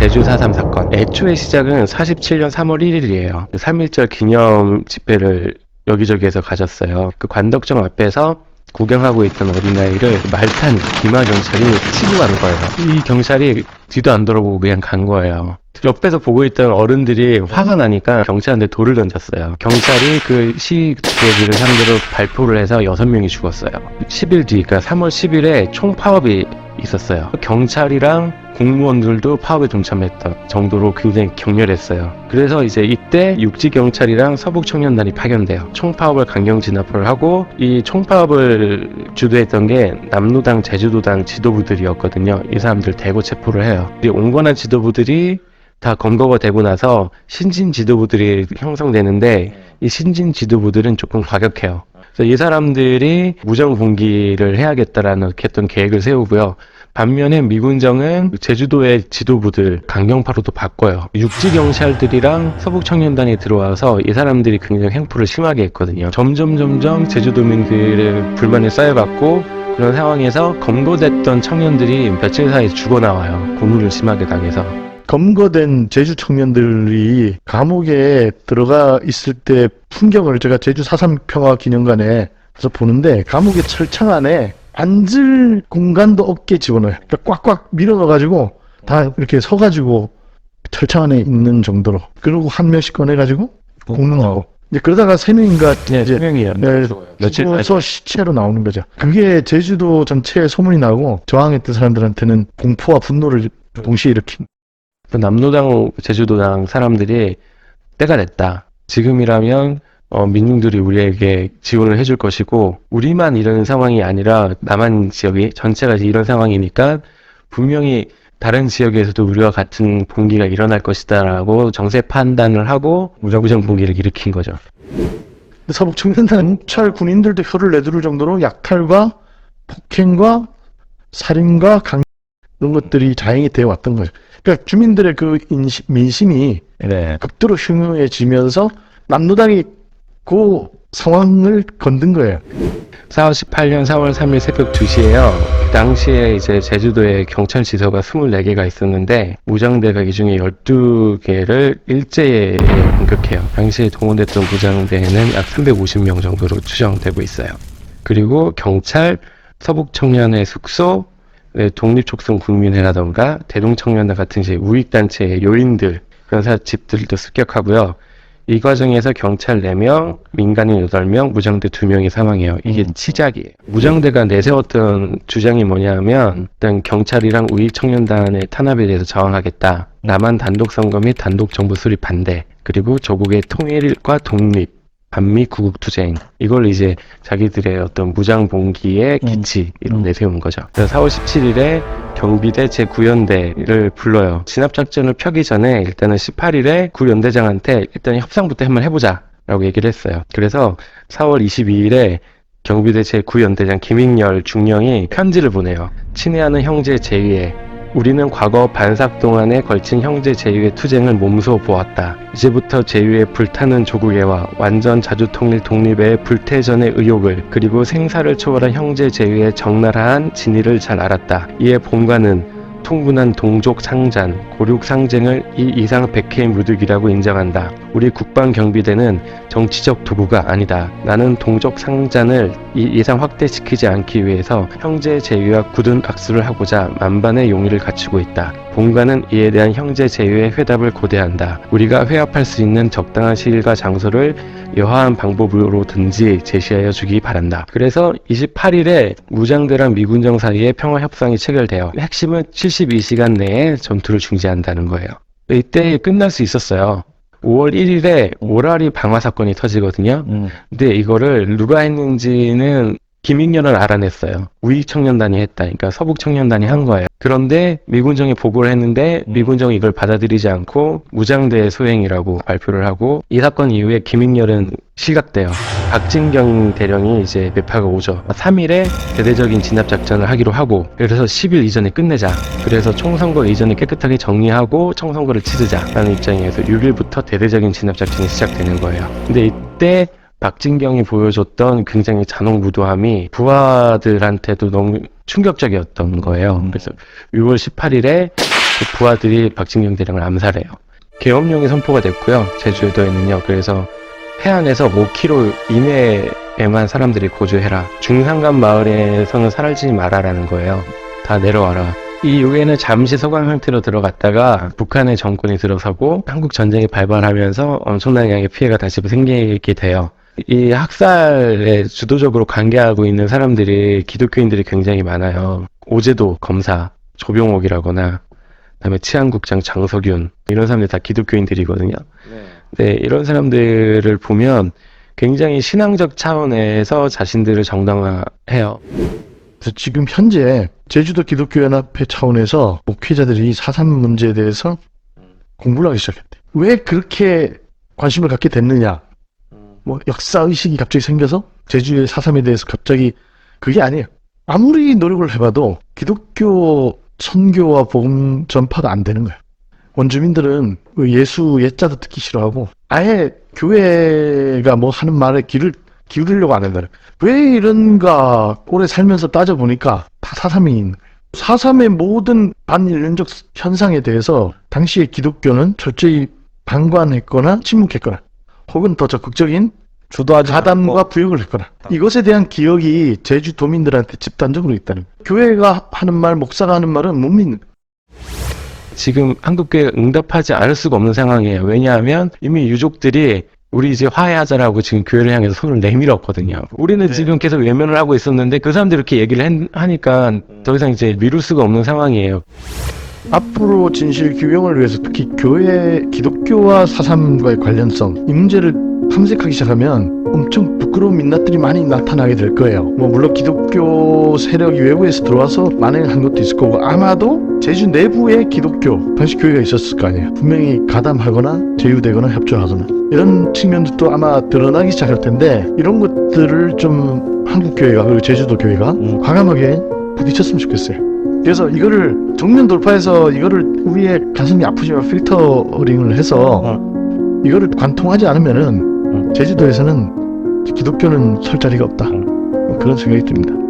제주 4.3 사건. 애초에 시작은 47년 3월 1일이에요. 3.1절 기념 집회를 여기저기에서 가졌어요. 그 관덕정 앞에서 구경하고 있던 어린아이를 말탄 기마 경찰이 치고 가는 거예요. 이 경찰이 뒤도 안 돌아보고 그냥 간 거예요. 옆에서 보고 있던 어른들이 화가 나니까 경찰한테 돌을 던졌어요. 경찰이 그 시위대들을 상대로 발포를 해서 6명이 죽었어요. 10일 뒤, 그러니까 3월 10일에 총파업이 있었어요. 경찰이랑 공무원들도 파업에 동참했던 정도로 굉장히 격렬했어요. 그래서 이제 이때 육지경찰이랑 서북청년단이 파견돼요. 총파업을 강경 진압을 하고, 이 총파업을 주도했던 게 남로당 제주도당 지도부들이었거든요. 이 사람들 대거 체포를 해요. 이 온건한 지도부들이 다 검거가 되고 나서 신진 지도부들이 형성되는데, 이 신진 지도부들은 조금 과격해요. 그래서 이 사람들이 무장 봉기를 해야겠다라는 했던 계획을 세우고요. 반면에 미군정은 제주도의 지도부들 강경파로도 바꿔요. 육지경찰들이랑 서북청년단이 들어와서 이 사람들이 굉장히 횡포를 심하게 했거든요. 점점 제주도민들의 불만이 쌓여갔고, 그런 상황에서 검거됐던 청년들이 며칠 사이에 죽어나와요. 고문을 심하게 당해서. 검거된 제주 청년들이 감옥에 들어가 있을 때 풍경을 제가 제주 4.3 평화기념관에서 보는데, 감옥의 철창 안에 앉을 공간도 없게 집어넣어요. 그러니까 꽉꽉 밀어 넣어가지고 다 이렇게 서가지고 철창 안에 있는 정도로. 그리고 한 명씩 꺼내가지고 공능하고. 이제 그러다가 3명인가 이제 3명이에요. 며칠 죽어서 시체로 나오는 거죠. 그게 제주도 전체에 소문이 나고 저항했던 사람들한테는 공포와 분노를 동시에 일으킨. 남로당 제주도당 사람들이 때가 됐다. 지금이라면 민중들이 우리에게 지원을 해줄 것이고, 우리만 이런 상황이 아니라 남한 지역이 전체가 이런 상황이니까 분명히 다른 지역에서도 우리와 같은 봉기가 일어날 것이다 라고 정세 판단을 하고 무장 봉기를 일으킨 거죠. 서북청년단 경찰 군인들도 혀를 내두를 정도로 약탈과 폭행과 살인과 이런 것들이 자행이 되어 왔던 거예요. 그러니까 주민들의 그 민심이 극도로 흉흉해지면서 남로당이 그 상황을 건든 거예요. 4월 18년 4월 3일 새벽 2시에요. 그 당시에 이제 제주도에 경찰 지서가 24개가 있었는데, 무장대가 이 중에 12개를 일제에 공격해요. 당시에 동원됐던 무장대는 약 350명 정도로 추정되고 있어요. 그리고 경찰, 서북청년의 숙소, 독립촉성 국민회라던가 대동청년단 같은 이제 우익단체의 요인들, 그런 집들도 습격하고요. 이 과정에서 경찰 4명, 민간인 8명, 무장대 2명이 사망해요. 이게 시작이에요. 무장대가 내세웠던 주장이 뭐냐면, 일단 경찰이랑 우익청년단의 탄압에 대해서 저항하겠다. 남한 단독선거 및 단독정부 수립 반대. 그리고 조국의 통일과 독립, 반미 구국투쟁. 이걸 이제 자기들의 어떤 무장봉기의 기치로 내세우는 거죠. 그래서 4월 17일에 경비대 제9연대를 불러요. 진압작전을 펴기 전에 일단은 18일에 구연대장한테 일단 협상부터 한번 해보자 라고 얘기를 했어요. 그래서 4월 22일에 경비대 제9연대장 김익열 중령이 편지를 보내요. 친애하는 형제 제위에 우리는 과거 반삭 동안에 걸친 형제 제위의 투쟁을 몸소 보았다. 이제부터 제위의 불타는 조국애와 완전 자주통일 독립의 불태전의 의욕을, 그리고 생사를 초월한 형제 제위의 적나라한 진위를 잘 알았다. 이에 본관은 통분한 동족 상잔, 고륙 상쟁을 이 이상 백해의 무득이라고 인정한다. 우리 국방경비대는 정치적 도구가 아니다. 나는 동족 상잔을 이 이상 확대시키지 않기 위해서 형제 제위와 굳은 악수를 하고자 만반의 용의를 갖추고 있다. 본관은 이에 대한 형제 제위의 회답을 고대한다. 우리가 회합할 수 있는 적당한 시일과 장소를 여하한 방법으로든지 제시하여 주기 바란다. 그래서 28일에 무장대랑 미군정 사이에 평화협상이 체결돼요. 핵심은 72시간 내에 전투를 중지한다는 거예요. 이때 끝날 수 있었어요. 5월 1일에 오라리 방화 사건이 터지거든요. 근데 이거를 누가 했는지는 김익렬은 알아냈어요. 우익청년단이 했다. 그러니까 서북청년단이 한 거예요. 그런데 미군정이 보고를 했는데 미군정이 이걸 받아들이지 않고 무장대 소행이라고 발표를 하고, 이 사건 이후에 김익렬은 실각돼요. 박진경 대령이 이제 매파가 오죠. 3일에 대대적인 진압작전을 하기로 하고, 그래서 10일 이전에 끝내자. 그래서 총선거 이전에 깨끗하게 정리하고 총선거를 치르자라는 입장에서 6일부터 대대적인 진압작전이 시작되는 거예요. 근데 이때 박진경이 보여줬던 굉장히 잔혹무도함이 부하들한테도 너무 충격적이었던 거예요. 그래서 6월 18일에 그 부하들이 박진경 대령을 암살해요. 계엄령이 선포가 됐고요. 제주도에는요. 그래서 해안에서 5km 이내에만 사람들이 거주해라. 중산간 마을에서는 사라지지 마라라는 거예요. 다 내려와라. 이 이후에는 잠시 소강 상태로 들어갔다가 북한의 정권이 들어서고 한국 전쟁이 발발하면서 엄청난 양의 피해가 다시 생기게 돼요. 이 학살에 주도적으로 관계하고 있는 사람들이 기독교인들이 굉장히 많아요. 오제도 검사, 조병옥이라거나 그다음에 치안국장 장석윤 이런 사람들 다 기독교인들이거든요. 네, 이런 사람들을 보면 굉장히 신앙적 차원에서 자신들을 정당화해요. 그래서 지금 현재 제주도 기독교연합회 차원에서 목회자들이 4.3 문제에 대해서 공부를 하기 시작했대. 왜 그렇게 관심을 갖게 됐느냐? 뭐 역사의식이 갑자기 생겨서 제주의 4.3에 대해서 갑자기 그게 아니에요. 아무리 노력을 해봐도 기독교 선교와 복음 전파가 안 되는 거예요. 원주민들은 예수 예자도 듣기 싫어하고 아예 교회가 뭐 하는 말에 귀를 기울이려고 안 한다. 왜 이런가 오래 살면서 따져보니까 다 4.3이 있는 거예요. 4.3의 모든 반인륜적 현상에 대해서 당시의 기독교는 철저히 방관했거나 침묵했거나 혹은 더 적극적인 주도하지 가담과 않고. 부역을 했거나 이것에 대한 기억이 제주도민들한테 집단적으로 있다는 거예요. 교회가 하는 말, 목사가 하는 말은 못 믿는 거예요. 지금 한국교회가 응답하지 않을 수가 없는 상황이에요. 왜냐하면 이미 유족들이 우리 이제 화해하자라고 지금 교회를 향해서 손을 내밀었거든요. 우리는 지금 계속 외면을 하고 있었는데 그 사람들이 이렇게 얘기를 하니까 더 이상 이제 미룰 수가 없는 상황이에요. 앞으로 진실 규명을 위해서 특히 교회, 기독교와 4.3과의 관련성 이 문제를 탐색하기 시작하면 엄청 부끄러운 민낯들이 많이 나타나게 될 거예요. 뭐 물론 기독교 세력이 외부에서 들어와서 만행한 것도 있을 거고 아마도 제주 내부에 기독교 당시 교회가 있었을 거 아니에요. 분명히 가담하거나 제휴되거나 협조하거나 이런 측면도 아마 드러나기 시작할 텐데 이런 것들을 좀 한국 교회가 그리고 제주도 교회가 과감하게 부딪혔으면 좋겠어요. 그래서 이거를 정면 돌파해서 이거를 우리의 가슴이 아프지만 필터링을 해서 이거를 관통하지 않으면은 제주도에서는 기독교는 설 자리가 없다. 그런 생각이 듭니다.